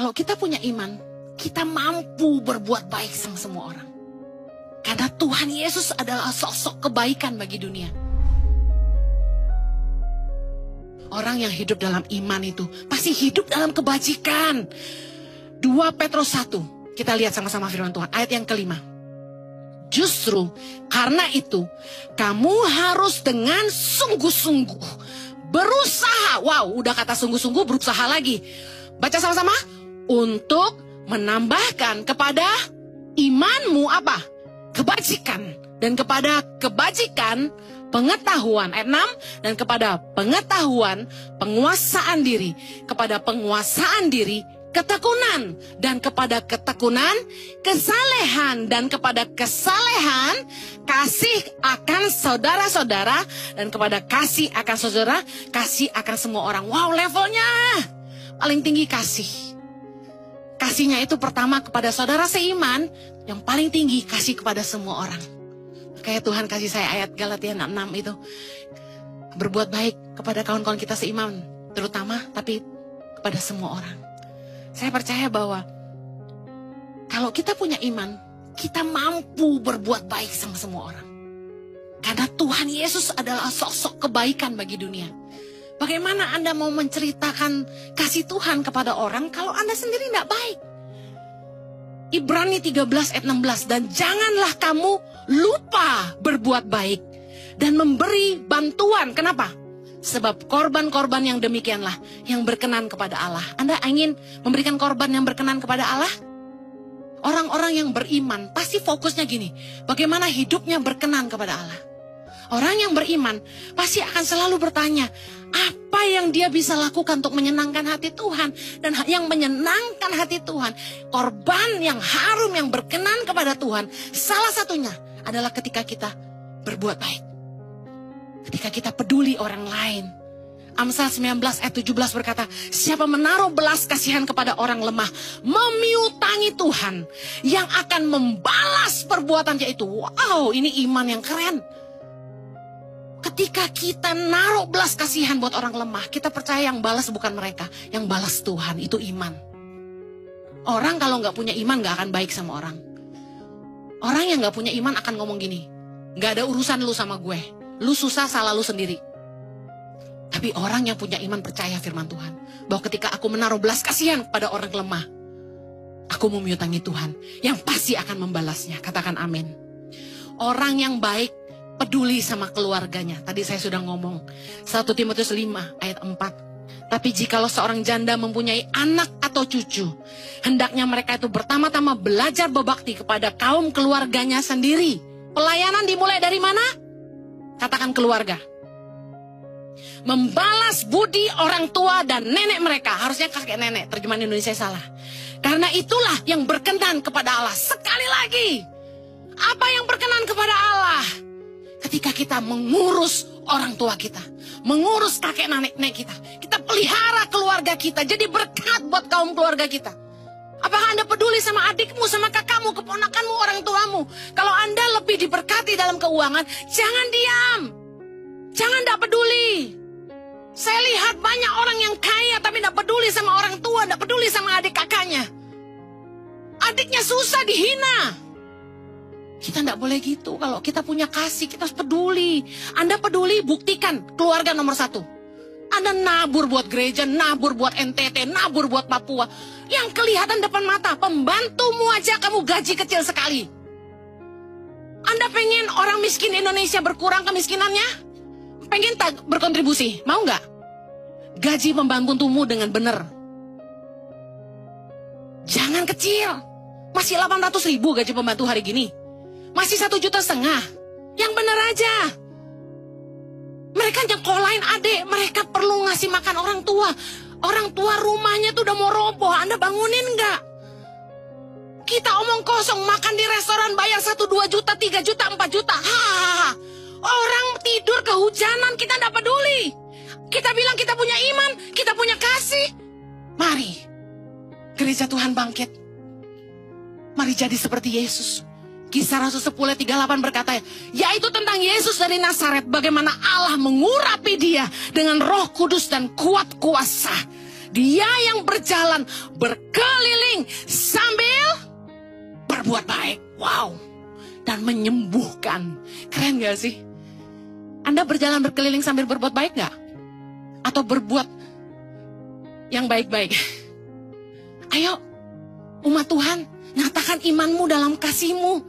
Kalau kita punya iman, kita mampu berbuat baik sama semua orang. Karena Tuhan Yesus adalah sosok kebaikan bagi dunia. Orang yang hidup dalam iman itu pasti hidup dalam kebajikan. 2 Petrus 1, kita lihat sama-sama firman Tuhan, ayat yang kelima. Justru karena itu, kamu harus dengan sungguh-sungguh berusaha. Wow, udah kata sungguh-sungguh, berusaha lagi. Baca sama-sama. Untuk menambahkan kepada imanmu apa? Kebajikan. Dan kepada kebajikan, pengetahuan. Ayat 6. Dan kepada pengetahuan, penguasaan diri. Kepada penguasaan diri, ketekunan. Dan kepada ketekunan, kesalehan. Dan kepada kesalehan, kasih akan saudara-saudara. Dan kepada kasih akan saudara, kasih akan semua orang. Wow, levelnya paling tinggi kasih. Kasihnya itu pertama kepada saudara seiman. Yang paling tinggi kasih kepada semua orang. Kayak Tuhan kasih saya ayat Galatia 6 itu. Berbuat baik kepada kawan-kawan kita seiman. Terutama, tapi kepada semua orang. Saya percaya bahwa kalau kita punya iman, kita mampu berbuat baik sama semua orang. Karena Tuhan Yesus adalah sosok kebaikan bagi dunia. Bagaimana Anda mau menceritakan kasih Tuhan kepada orang kalau Anda sendiri tidak baik? Ibrani 13 ayat 16. Dan janganlah kamu lupa berbuat baik dan memberi bantuan. Kenapa? Sebab korban-korban yang demikianlah yang berkenan kepada Allah. Anda ingin memberikan korban yang berkenan kepada Allah? Orang-orang yang beriman pasti fokusnya gini. Bagaimana hidupnya berkenan kepada Allah? Orang yang beriman pasti akan selalu bertanya, apa yang dia bisa lakukan untuk menyenangkan hati Tuhan? Dan yang menyenangkan hati Tuhan, korban yang harum yang berkenan kepada Tuhan, salah satunya adalah ketika kita berbuat baik. Ketika kita peduli orang lain. Amsal 19 ayat 17 berkata, siapa menaruh belas kasihan kepada orang lemah, memiutangi Tuhan yang akan membalas perbuatannya itu. Wow, ini iman yang keren. Ketika kita naruh belas kasihan buat orang lemah, kita percaya yang balas bukan mereka, yang balas Tuhan, itu iman. Orang kalau nggak punya iman nggak akan baik sama orang. Orang yang nggak punya iman akan ngomong gini, nggak ada urusan lu sama gue, lu susah salah lu sendiri. Tapi orang yang punya iman percaya firman Tuhan, bahwa ketika aku menaruh belas kasihan pada orang lemah, aku memiutangi Tuhan, yang pasti akan membalasnya. Katakan amin. Orang yang baik peduli sama keluarganya. Tadi saya sudah ngomong. 1 Timotius 5 ayat 4. Tapi jikalau seorang janda mempunyai anak atau cucu, hendaknya mereka itu pertama-tama belajar berbakti kepada kaum keluarganya sendiri. Pelayanan dimulai dari mana? Katakan keluarga. Membalas budi orang tua dan nenek mereka. Harusnya kakek nenek, terjemahan Indonesia salah. Karena itulah yang berkenan kepada Allah. Sekali lagi, apa yang berkenan kepada Allah? Ketika kita mengurus orang tua kita, mengurus kakek nenek kita, kita pelihara keluarga kita, jadi berkat buat kaum keluarga kita. Apakah Anda peduli sama adikmu, sama kakakmu, keponakanmu, orang tuamu? Kalau Anda lebih diberkati dalam keuangan, jangan diam. Jangan tidak peduli. Saya lihat banyak orang yang kaya tapi tidak peduli sama orang tua, tidak peduli sama adik kakaknya. Adiknya susah, dihina. Kita tidak boleh gitu. Kalau kita punya kasih, kita harus peduli. Anda peduli, buktikan keluarga nomor 1. Anda nabur buat gereja, nabur buat NTT, nabur buat Papua. Yang kelihatan depan mata, pembantumu aja kamu gaji kecil sekali. Anda pengen orang miskin Indonesia berkurang kemiskinannya? Pengen tak berkontribusi? Mau nggak? Gaji pembantumu dengan benar. Jangan kecil. Masih 800.000 gaji pembantu hari gini. Masih 1,5 juta. Yang benar aja. Mereka nyekolahin adik. Mereka perlu ngasih makan orang tua. Orang tua rumahnya tuh udah mau roboh. Anda bangunin nggak? Kita omong kosong. Makan di restoran bayar 1, 2 juta, 3 juta, 4 juta. Hahaha. Orang tidur kehujanan. Kita nggak peduli. Kita bilang kita punya iman. Kita punya kasih. Mari. Gereja Tuhan bangkit. Mari jadi seperti Yesus. Kisah Rasul 10:38 berkata, yaitu tentang Yesus dari Nazaret, bagaimana Allah mengurapi dia dengan Roh Kudus dan kuat kuasa. Dia yang berjalan berkeliling berbuat baik. Wow. Dan menyembuhkan. Keren gak sih? Anda berjalan berkeliling sambil berbuat baik gak? Atau berbuat yang baik-baik? Ayo, umat Tuhan, nyatakan imanmu dalam kasihmu.